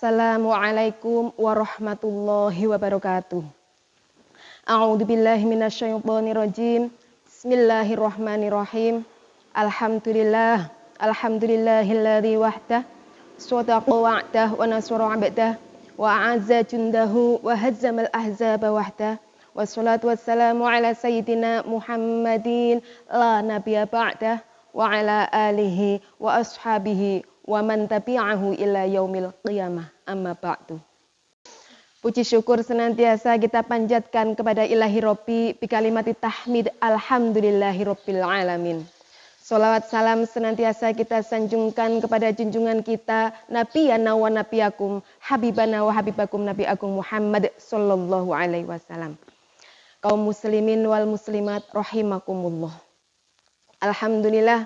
Assalamualaikum warahmatullahi wabarakatuh. A'udzubillahi minasyaitonirrajim. Bismillahirrahmanirrahim. Alhamdulillahilladzi wahdah shadaqa wa'dah wa nasara 'abdah wa a'azza jundahu wa hazzamal ahzaba wahdah. Wassalatu wassalamu ala sayyidina Muhammadin la nabiyya ba'dah wa ala alihi wa ashabihi wa man tabi'ahu ila yaumil qiyamah, amma ba'du. Puji syukur senantiasa kita panjatkan kepada Ilahi Robbi bi kalimati tahmid alhamdulillahi rabbil alamin. Salawat salam senantiasa kita sanjungkan kepada junjungan kita Nabiyana wa nabiyakum habibana wa habibakum Nabi Agung Muhammad sallallahu alaihi wasallam. Kaum muslimin wal muslimat rahimakumullah. Alhamdulillah,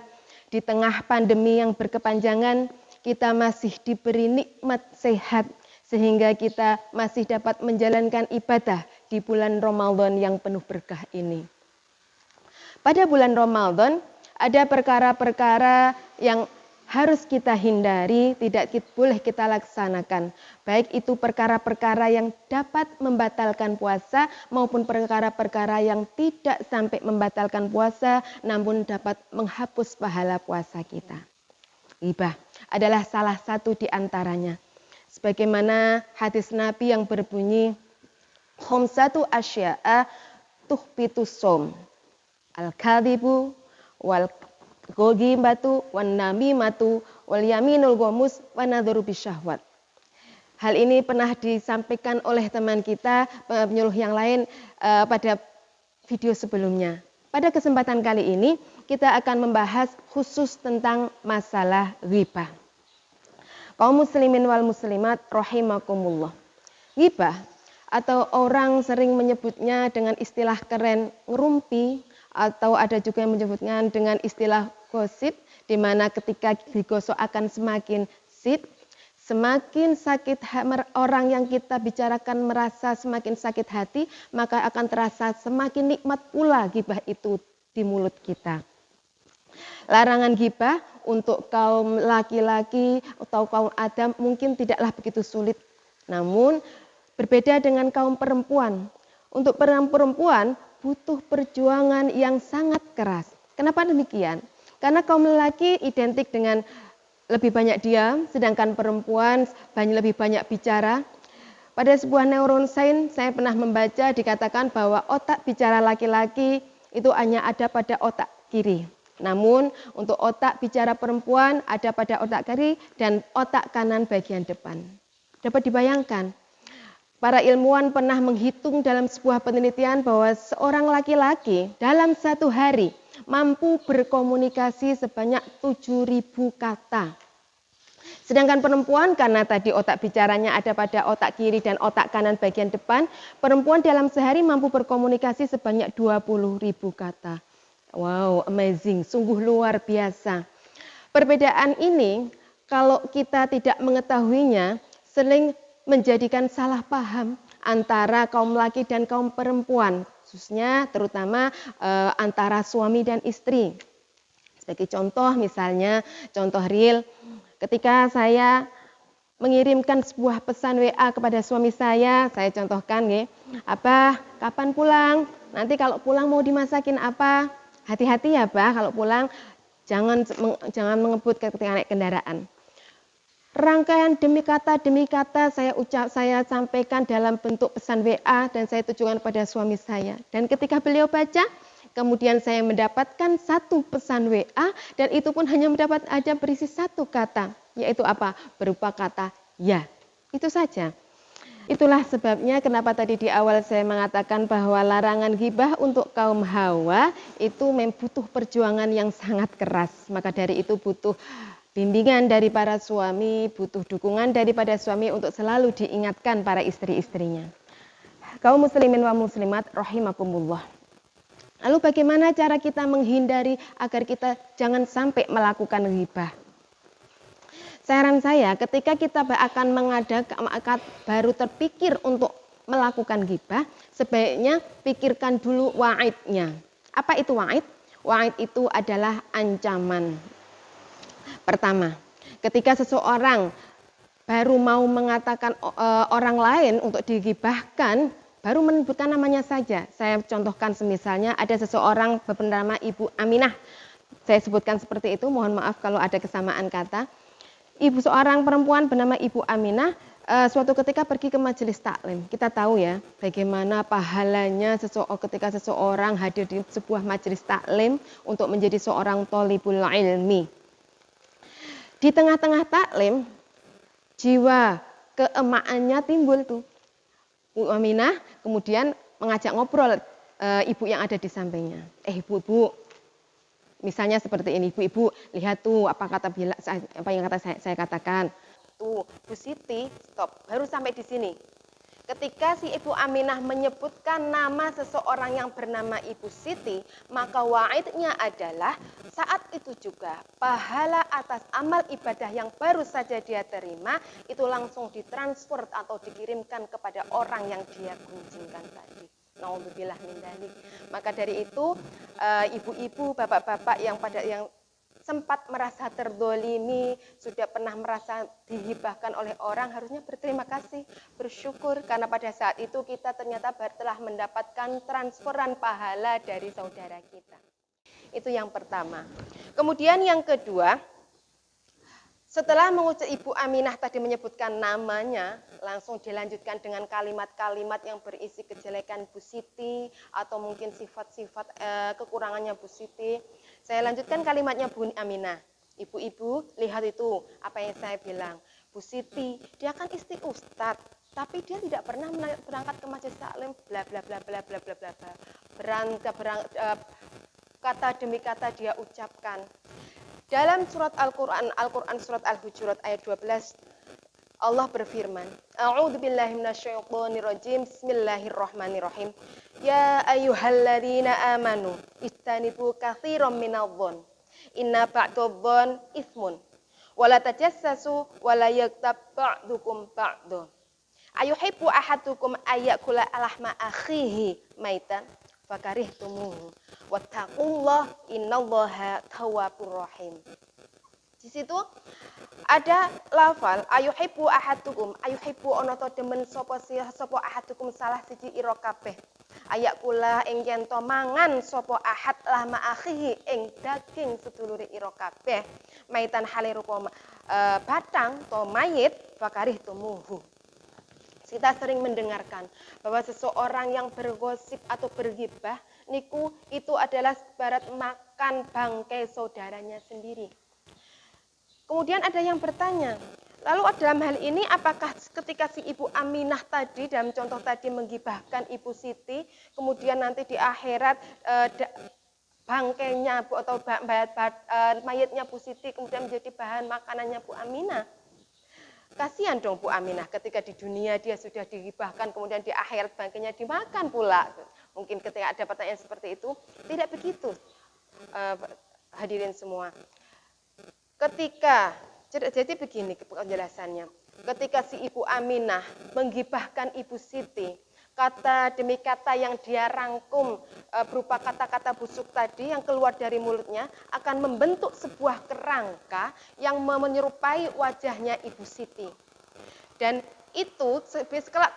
di tengah pandemi yang berkepanjangan, kita masih diberi nikmat sehat sehingga kita masih dapat menjalankan ibadah di bulan Ramadan yang penuh berkah ini. Pada bulan Ramadan ada perkara-perkara yang harus kita hindari, tidak boleh kita laksanakan. Baik itu perkara-perkara yang dapat membatalkan puasa maupun perkara-perkara yang tidak sampai membatalkan puasa namun dapat menghapus pahala puasa kita. Ghibah adalah salah satu di antaranya. Sebagaimana hadis Nabi yang berbunyi, khamsatu asya'a tuhbitus shaum. Al-kadhibu wal ghibatu wan namimatu wal yaminul ghamus wa nadharu bisyahwat. Hal ini pernah disampaikan oleh teman kita penyuluh yang lain pada video sebelumnya. Pada kesempatan kali ini kita akan membahas khusus tentang masalah ghibah. Kaum muslimin wal muslimat rahimakumullah. Ghibah atau orang sering menyebutnya dengan istilah keren ngerumpi, atau ada juga yang menyebutnya dengan istilah gosip, di mana ketika digosok akan semakin semakin sakit orang yang kita bicarakan merasa semakin sakit hati, maka akan terasa semakin nikmat pula ghibah itu di mulut kita. Larangan ghibah untuk kaum laki-laki atau kaum Adam mungkin tidaklah begitu sulit, namun berbeda dengan kaum perempuan. Untuk perempuan butuh perjuangan yang sangat keras. Kenapa demikian? Karena kaum lelaki identik dengan lebih banyak diam, sedangkan perempuan lebih banyak bicara. Pada sebuah neuroscience saya pernah membaca dikatakan bahwa otak bicara laki-laki itu hanya ada pada otak kiri. Namun untuk otak bicara perempuan ada pada otak kiri dan otak kanan bagian depan. Dapat dibayangkan? Para ilmuwan pernah menghitung dalam sebuah penelitian bahwa seorang laki-laki dalam satu hari mampu berkomunikasi sebanyak 7.000 kata. Sedangkan perempuan karena tadi otak bicaranya ada pada otak kiri dan otak kanan bagian depan, perempuan dalam sehari mampu berkomunikasi sebanyak 20.000 kata. Wow, amazing, sungguh luar biasa. Perbedaan ini kalau kita tidak mengetahuinya sering menjadikan salah paham antara kaum laki dan kaum perempuan, khususnya terutama antara suami dan istri. Sebagai contoh misalnya, contoh real, ketika saya mengirimkan sebuah pesan WA kepada suami saya contohkan, "Abah, kapan pulang? Nanti kalau pulang mau dimasakin apa? Hati-hati ya, Bah, kalau pulang jangan mengebut ketika naik kendaraan." Rangkaian demi kata saya sampaikan dalam bentuk pesan WA dan saya tujukan pada suami saya. Dan ketika beliau baca, kemudian saya mendapatkan satu pesan WA dan itu pun hanya ada berisi satu kata, yaitu apa? Berupa kata ya. Itu saja. Itulah sebabnya kenapa tadi di awal saya mengatakan bahwa larangan ghibah untuk kaum Hawa itu butuh perjuangan yang sangat keras. Maka dari itu butuh bimbingan dari para suami, butuh dukungan daripada suami untuk selalu diingatkan para istri-istrinya. Kaum muslimin wa muslimat rahimakumullah. Lalu bagaimana cara kita menghindari agar kita jangan sampai melakukan ghibah? Saran saya ketika kita akan baru terpikir untuk melakukan ghibah, sebaiknya pikirkan dulu wa'idnya. Apa itu wa'id? Wa'id itu adalah ancaman. Pertama, ketika seseorang baru mau mengatakan orang lain untuk digibahkan, baru menyebutkan namanya saja. Saya contohkan semisalnya ada seseorang bernama Ibu Aminah. Saya sebutkan seperti itu, mohon maaf kalau ada kesamaan kata. Seorang perempuan bernama Ibu Aminah suatu ketika pergi ke majelis taklim. Kita tahu ya bagaimana pahalanya ketika seseorang hadir di sebuah majelis taklim untuk menjadi seorang thalibul ilmi. Di tengah-tengah taklim, jiwa keemaannya timbul tuh. Bu Aminah kemudian mengajak ngobrol ibu yang ada di sampingnya. Ibu-ibu, misalnya seperti ini, ibu-ibu lihat tuh apa yang saya katakan. Tuh, Bu Siti, stop, baru sampai di sini. Ketika si Ibu Aminah menyebutkan nama seseorang yang bernama Ibu Siti, maka wa'idnya adalah saat itu juga pahala atas amal ibadah yang baru saja dia terima, itu langsung ditransfer atau dikirimkan kepada orang yang dia gunjingkan tadi. Naudzubillah min dzalik. Maka dari itu, ibu-ibu, bapak-bapak yang sempat merasa terdolimi, sudah pernah merasa dihibahkan oleh orang, harusnya berterima kasih, bersyukur, karena pada saat itu kita ternyata telah mendapatkan transferan pahala dari saudara kita. Itu yang pertama. Kemudian yang kedua, setelah mengucap Ibu Aminah tadi menyebutkan namanya, langsung dilanjutkan dengan kalimat-kalimat yang berisi kejelekan Bu Siti, atau mungkin sifat-sifat kekurangannya Bu Siti. Saya lanjutkan kalimatnya Bu Aminah. Ibu-ibu, lihat itu apa yang saya bilang. Bu Siti, dia kan istri ustadz, tapi dia tidak pernah berangkat ke majelis taklim, bla bla bla bla bla bla bla. Kata demi kata dia ucapkan. Dalam surat Al-Quran surat Al-Hujurat ayat 12, Allah berfirman, A'udzubillahi minasyaitonirrajim, Bismillahirrahmanirrahim. Ya ayyuhalladzina amanu, istanibu katsiran minadh-dhon. Inna ba'dadh-dhon itsmun. Wala tajassasu wala yaghtab ba'dukum ba'dhan. Ayuhibbu ahadukum ayyakula lahma akhihi maitan fakarihtumuhu. Wattaqullah innallaha tawwabur rahim. Di situ ada lafal ayuhibbu ahadukum, ayuhibbu ana ta demen sapa ahadukum salah siji ira kabeh. Ayakula ing yen to mangan sapa ahad lahma akhihi ing daging sedulure ira kabeh. Maitan hale rupa batang to mayit fakarih tumuhu. Kita sering mendengarkan bahwa seseorang yang bergosip atau bergibah niku itu adalah ibarat makan bangkai saudaranya sendiri. Kemudian ada yang bertanya, lalu dalam hal ini apakah ketika si Ibu Aminah tadi dalam contoh tadi menggibahkan Ibu Siti, kemudian nanti di akhirat bangkainya atau mayatnya Bu Siti kemudian menjadi bahan makanannya Bu Aminah? Kasihan dong Bu Aminah ketika di dunia dia sudah digibahkan, kemudian di akhirat bangkainya dimakan pula. Mungkin ketika ada pertanyaan seperti itu, tidak begitu hadirin semua. Jadi begini penjelasannya, ketika si Ibu Aminah menggibahkan Ibu Siti, kata demi kata yang dia rangkum berupa kata-kata busuk tadi yang keluar dari mulutnya akan membentuk sebuah kerangka yang menyerupai wajahnya Ibu Siti. Dan itu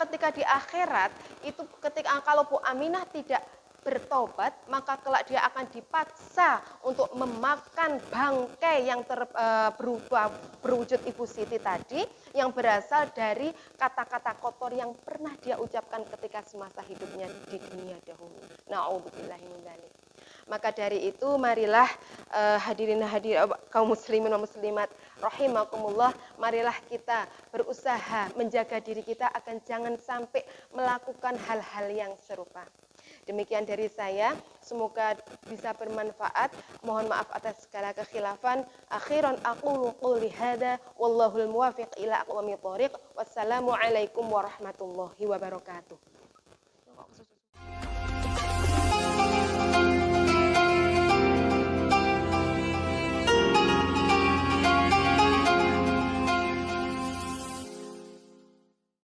ketika di akhirat, itu ketika kalau Bu Aminah tidak bertobat, maka kelak dia akan dipaksa untuk memakan bangkai yang berwujud Ibu Siti tadi, yang berasal dari kata-kata kotor yang pernah dia ucapkan ketika semasa hidupnya di dunia dahulu. Na'udzubillahi min dzalik. Maka dari itu marilah hadirin kaum muslimin dan muslimat rahimakumullah, marilah kita berusaha menjaga diri kita akan jangan sampai melakukan hal-hal yang serupa. Demikian dari saya, semoga bisa bermanfaat. Mohon maaf atas segala kekhilafan. Akhiran aqulu qouli hadza wallahul muwaffiq ila aqwamit thoriq. Wassalamu alaikum warahmatullahi wabarakatuh.